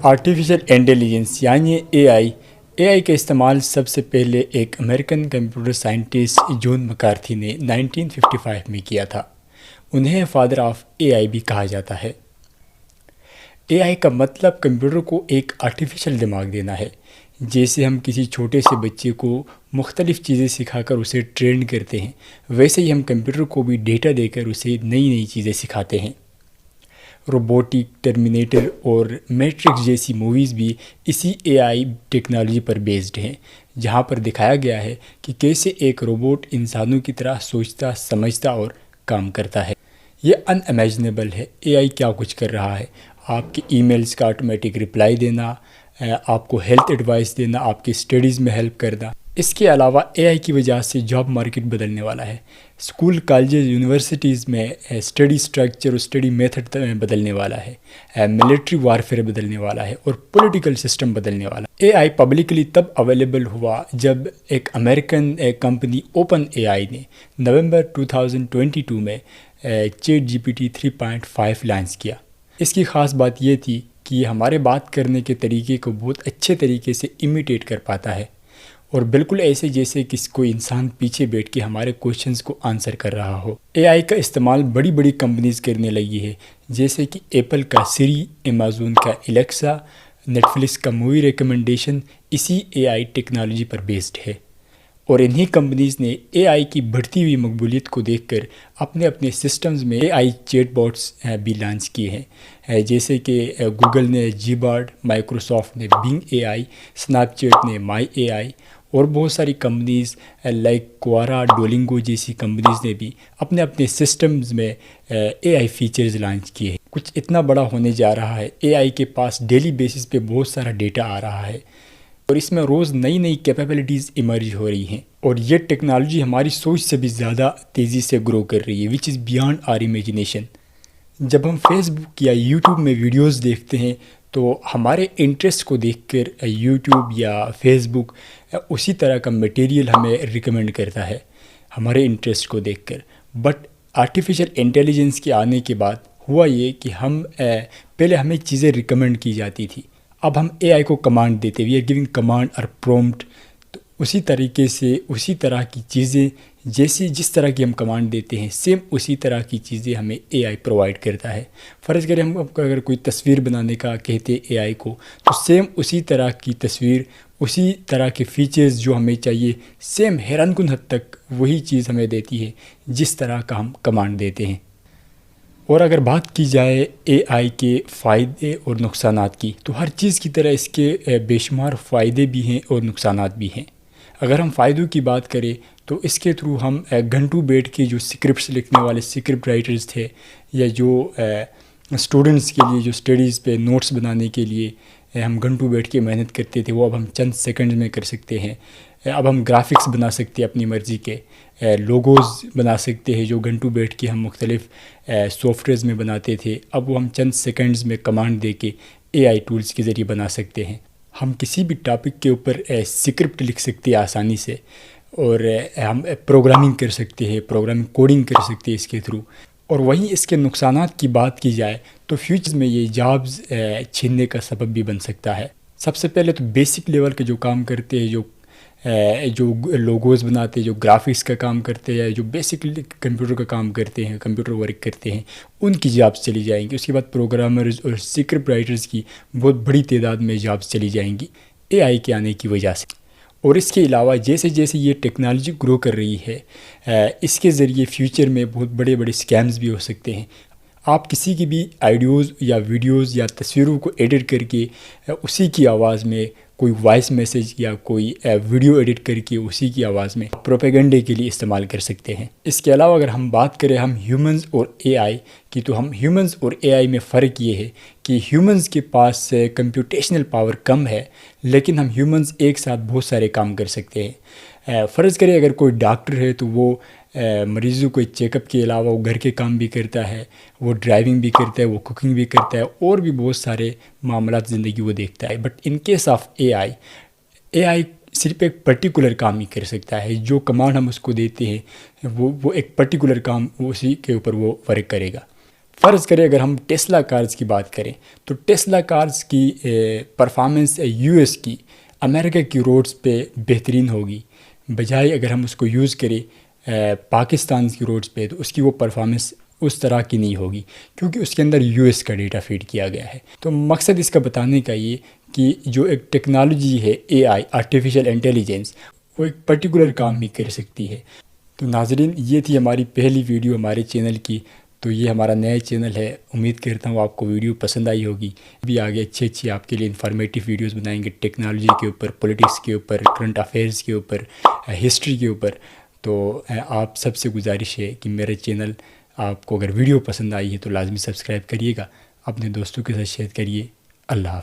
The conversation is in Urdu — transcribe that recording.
آرٹیفیشل انٹیلیجنس یعنی اے آئی کا استعمال سب سے پہلے ایک امریکن کمپیوٹر سائنٹسٹ جون مکارتھی نے 1955 میں کیا تھا۔ انہیں فادر آف اے آئی بھی کہا جاتا ہے۔ اے آئی کا مطلب کمپیوٹر کو ایک آرٹیفیشل دماغ دینا ہے۔ جیسے ہم کسی چھوٹے سے بچے کو مختلف چیزیں سکھا کر اسے ٹرین کرتے ہیں، ویسے ہی ہم کمپیوٹر کو بھی ڈیٹا دے کر اسے نئی چیزیں سکھاتے ہیں۔ روبوٹک، ٹرمینیٹر اور میٹرکس جیسی موویز بھی اسی اے آئی ٹیکنالوجی پر بیسڈ ہیں، جہاں پر دکھایا گیا ہے کہ کیسے ایک روبوٹ انسانوں کی طرح سوچتا، سمجھتا اور کام کرتا ہے۔ یہ ان امیجنیبل ہے۔ اے آئی کیا کچھ کر رہا ہے؟ آپ کے ای میلز کا آٹومیٹک رپلائی دینا، آپ کو ہیلتھ ایڈوائس دینا، آپ کی اسٹڈیز میں ہیلپ کرنا۔ اس کے علاوہ اے آئی کی وجہ سے جاب مارکیٹ بدلنے والا ہے۔ اسکول، کالجز، یونیورسٹیز میں اسٹڈی اسٹرکچر اور اسٹڈی میتھڈ بدلنے والا ہے، ملٹری وارفیئر بدلنے والا ہے اور پولیٹیکل سسٹم بدلنے والا ہے۔ اے آئی پبلکلی تب اویلیبل ہوا جب ایک American company Open A I نے نومبر 2022 میں chat G P T 3.5 launch کیا۔ اس کی خاص بات یہ تھی کہ یہ ہمارے بات کرنے کے طریقے کو بہت اچھے طریقے سے امیٹیٹ کر پاتا ہے، اور بالکل ایسے جیسے کوئی انسان پیچھے بیٹھ کے ہمارے کوشچنز کو آنسر کر رہا ہو۔ اے آئی کا استعمال بڑی کمپنیز کرنے لگی ہے، جیسے کہ ایپل کا سری، امیزون کا الیکسا، نیٹفلکس کا مووی ریکمنڈیشن اسی اے آئی ٹیکنالوجی پر بیسڈ ہے۔ اور انہی کمپنیز نے اے آئی کی بڑھتی ہوئی مقبولیت کو دیکھ کر اپنے سسٹمز میں اے آئی چیٹ باٹس بھی لانچ کیے ہیں، جیسے کہ گوگل نے جی بارڈ، مائکروسافٹ نے بنگ اے آئی، اسنیپ چیٹ نے مائی اے آئی، اور بہت ساری کمپنیز لائک کوارا، ڈولنگو جیسی کمپنیز نے بھی اپنے سسٹمز میں اے آئی فیچرز لانچ کیے ہیں۔ کچھ اتنا بڑا ہونے جا رہا ہے، اے آئی کے پاس ڈیلی بیسس پہ بہت سارا ڈیٹا آ رہا ہے، اور اس میں روز نئی کیپیبلٹیز ایمرج ہو رہی ہیں، اور یہ ٹیکنالوجی ہماری سوچ سے بھی زیادہ تیزی سے گرو کر رہی ہے، وچ از بیانڈ آر امیجنیشن۔ جب ہم فیس بک یا یوٹیوب میں ویڈیوز دیکھتے ہیں تو ہمارے انٹرسٹ کو دیکھ کر یوٹیوب یا فیس بک اسی طرح کا میٹیریل ہمیں ریکمینڈ کرتا ہے ہمارے انٹرسٹ کو دیکھ کر۔ بٹ آرٹیفیشل انٹیلیجنس کے آنے کے بعد ہوا یہ کہ پہلے ہمیں چیزیں ریکمینڈ کی جاتی تھی، اب ہم اے آئی کو کمانڈ دیتے، وی آر گیونگ کمانڈ اور پرومپٹ، تو اسی طریقے سے اسی طرح کی چیزیں جس طرح کی ہم کمانڈ دیتے ہیں، سیم اسی طرح کی چیزیں ہمیں اے آئی پرووائڈ کرتا ہے۔ فرض کریں ہم اگر کوئی تصویر بنانے کا کہتے اے آئی کو، تو سیم اسی طرح کی تصویر، اسی طرح کے فیچرز جو ہمیں چاہیے، سیم حیران کن حد تک وہی چیز ہمیں دیتی ہے جس طرح کا ہم کمانڈ دیتے ہیں۔ اور اگر بات کی جائے اے آئی کے فائدے اور نقصانات کی، تو ہر چیز کی طرح اس کے بے شمار فائدے بھی ہیں اور نقصانات بھی ہیں۔ اگر ہم فائدوں کی بات کریں تو اس کے تھرو ہم گھنٹوں بیٹھ کے جو سکرپٹس لکھنے والے سکرپٹ رائٹرز تھے، یا جو اسٹوڈنٹس کے لیے جو اسٹڈیز پہ نوٹس بنانے کے لیے ہم گھنٹوں بیٹھ کے محنت کرتے تھے، وہ اب ہم چند سیکنڈ میں کر سکتے ہیں۔ اب ہم گرافکس بنا سکتے ہیں اپنی مرضی کے، لوگوز بنا سکتے ہیں جو گھنٹوں بیٹھ کے ہم مختلف سافٹ ویئرز میں بناتے تھے، اب وہ ہم چند سیکنڈز میں کمانڈ دے کے اے آئی ٹولز کے ذریعے بنا سکتے ہیں۔ ہم کسی بھی ٹاپک کے اوپر سکرپٹ لکھ سکتے ہیں آسانی سے، اور ہم پروگرامنگ کر سکتے ہیں، پروگرامنگ کوڈنگ کر سکتے ہیں اس کے تھرو۔ اور وہیں اس کے نقصانات کی بات کی جائے تو فیوچر میں یہ جابز چھیننے کا سبب بھی بن سکتا ہے۔ سب سے پہلے تو بیسک لیول کے جو کام کرتے ہیں، جو لوگوز بناتے ہیں، جو گرافکس کا کام کرتے ہیں، جو بیسک کمپیوٹر کا کام کرتے ہیں، کمپیوٹر ورک کرتے ہیں، ان کی جابز چلی جائیں گی۔ اس کے بعد پروگرامرز اور سکرپٹ رائٹرز کی بہت بڑی تعداد میں جابز چلی جائیں گی اے آئی کے آنے کی وجہ سے۔ اور اس کے علاوہ جیسے یہ ٹیکنالوجی گرو کر رہی ہے، اس کے ذریعے فیوچر میں بہت بڑے سکیمز بھی ہو سکتے ہیں۔ آپ کسی کی بھی آئیڈیوز یا ویڈیوز یا تصویروں کو ایڈٹ کر کے اسی کی آواز میں کوئی وائس میسیج یا کوئی ویڈیو ایڈٹ کر کے اسی کی آواز میں پروپیگنڈے کے لیے استعمال کر سکتے ہیں۔ اس کے علاوہ اگر ہم بات کریں ہم ہیومنز اور اے آئی کی، تو ہم ہیومنز اور اے آئی میں فرق یہ ہے کہ ہیومنز کے پاس کمپیوٹیشنل پاور کم ہے، لیکن ہم ہیومنز ایک ساتھ بہت سارے کام کر سکتے ہیں۔ فرض کریں اگر کوئی ڈاکٹر ہے تو وہ مریضوں کو چیک اپ کے علاوہ وہ گھر کے کام بھی کرتا ہے، وہ ڈرائیونگ بھی کرتا ہے، وہ کوکنگ بھی کرتا ہے، اور بھی بہت سارے معاملات زندگی وہ دیکھتا ہے۔ بٹ ان کیس آف اے آئی صرف ایک پرٹیکولر کام ہی کر سکتا ہے۔ جو کمانڈ ہم اس کو دیتے ہیں وہ ایک پرٹیکولر کام اسی کے اوپر وہ ورک کرے گا۔ فرض کریں اگر ہم ٹیسلا کارز کی بات کریں تو ٹیسلا کارز کی پرفارمنس یو ایس کی امریکہ کی روڈز پہ بہترین ہوگی، بجائے اگر ہم اس کو یوز کریں پاکستان کی روڈز پہ تو اس کی وہ پرفارمنس اس طرح کی نہیں ہوگی، کیونکہ اس کے اندر یو ایس کا ڈیٹا فیڈ کیا گیا ہے۔ تو مقصد اس کا بتانے کا یہ کہ جو ایک ٹیکنالوجی ہے اے آئی آرٹیفیشیل انٹیلیجنس، وہ ایک پرٹیکولر کام بھی کر سکتی ہے۔ تو ناظرین، یہ تھی ہماری پہلی ویڈیو ہمارے چینل کی۔ تو یہ ہمارا نیا چینل ہے، امید کرتا ہوں آپ کو ویڈیو پسند آئی ہوگی۔ بھی آگے اچھی آپ کے لیے انفارمیٹیو ویڈیوز بنائیں گے، ٹیکنالوجی کے اوپر، پولیٹکس کے اوپر، کرنٹ افیئرز کے اوپر، ہسٹری کے اوپر۔ تو آپ سب سے گزارش ہے کہ میرے چینل آپ کو اگر ویڈیو پسند آئی ہے تو لازمی سبسکرائب کریے گا، اپنے دوستوں کے ساتھ شیئر کریے۔ اللہ حافظ۔